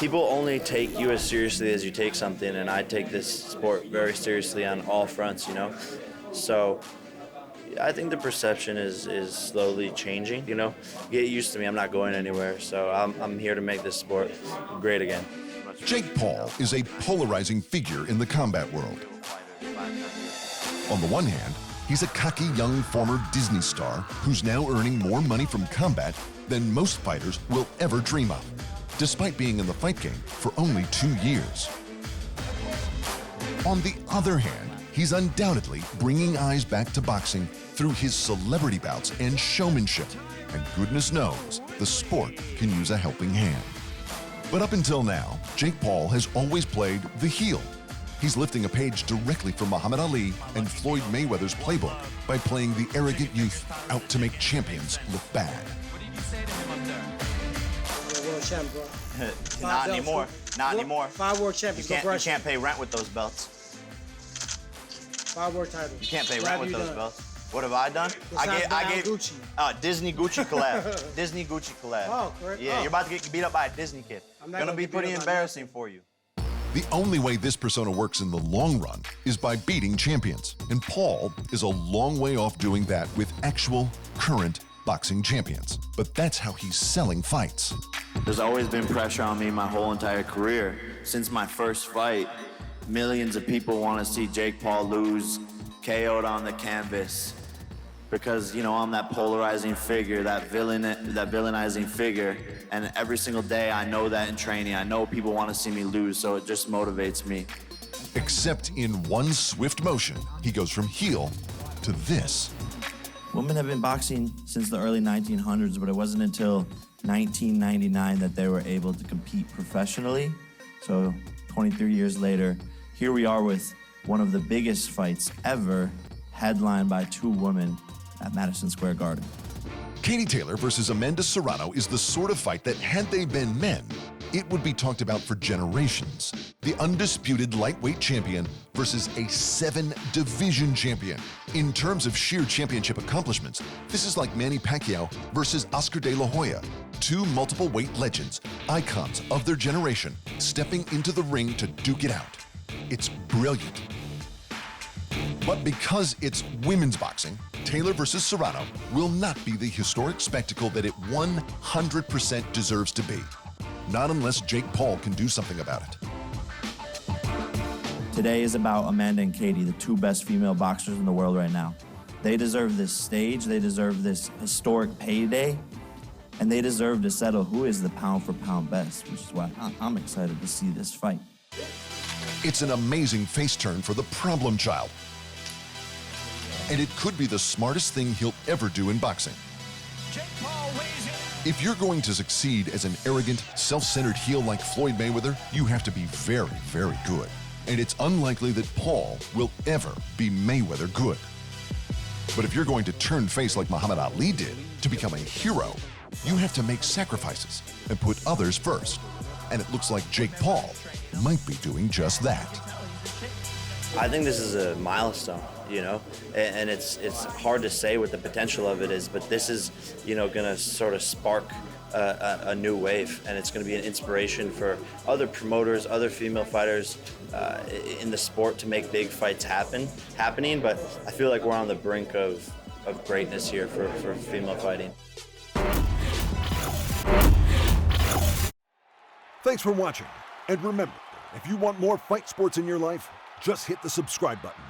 people only take you as seriously as you take something, and I take this sport very seriously on all fronts, you know. So I think the perception is slowly changing, you know. Get used to me, I'm not going anywhere, so I'm here to make this sport great again. Jake Paul is a polarizing figure in the combat world. On the one hand, he's a cocky young former Disney star who's now earning more money from combat than most fighters will ever dream of, despite being in the fight game for only 2 years. On the other hand, he's undoubtedly bringing eyes back to boxing through his celebrity bouts and showmanship, and goodness knows the sport can use a helping hand. But up until now, Jake Paul has always played the heel. He's lifting a page directly from Muhammad Ali and Floyd Mayweather's playbook by playing the arrogant youth out to make champions look bad. World champ, bro. Not anymore. Not anymore. 5 world champions. You can't pay rent with those belts. 5 world titles. You can't pay What rent have with you those done? belts. What have I done? I gave Gucci. Disney Gucci collab. Disney Gucci collab. Oh, correct. Yeah, Oh. you're about to get beat up by a Disney kid. I'm not Gonna gonna be get beat pretty up by embarrassing for you. The only way this persona works in the long run is by beating champions, and Paul is a long way off doing that with actual, current boxing champions. But that's how he's selling fights. There's always been pressure on me my whole entire career. Since my first fight, millions of people want to see Jake Paul lose, KO'd on the canvas. Because, you know, I'm that polarizing figure, that villainizing figure. And every single day I know that in training. I know people want to see me lose, so it just motivates me. Except in one swift motion, he goes from heel to this. Women have been boxing since the early 1900s, but it wasn't until 1999 that they were able to compete professionally. So 23 years later, here we are with one of the biggest fights ever, headlined by 2 women at Madison Square Garden. Katie Taylor versus Amanda Serrano is the sort of fight that, had they been men, it would be talked about for generations. The undisputed lightweight champion versus a 7-division champion. In terms of sheer championship accomplishments, this is like Manny Pacquiao versus Oscar de la Hoya, 2 multiple weight legends, icons of their generation, stepping into the ring to duke it out. It's brilliant. But because it's women's boxing, Taylor versus Serrano will not be the historic spectacle that it 100% deserves to be. Not unless Jake Paul can do something about it. Today is about Amanda and Katie, the 2 best female boxers in the world right now. They deserve this stage, they deserve this historic payday, and they deserve to settle who is the pound-for-pound best, which is why I'm excited to see this fight. It's an amazing face turn for the problem child. And it could be the smartest thing he'll ever do in boxing. If you're going to succeed as an arrogant, self-centered heel like Floyd Mayweather, you have to be very, very good. And it's unlikely that Paul will ever be Mayweather good. But if you're going to turn face like Muhammad Ali did to become a hero, you have to make sacrifices and put others first. And it looks like Jake Paul might be doing just that. I think this is a milestone, you know, and it's hard to say what the potential of it is, but this is, you know, going to sort of spark a new wave, and it's going to be an inspiration for other promoters, other female fighters in the sport to make big fights happening. But I feel like we're on the brink of greatness here for female fighting. Thanks for watching, and remember, if you want more fight sports in your life, just hit the subscribe button.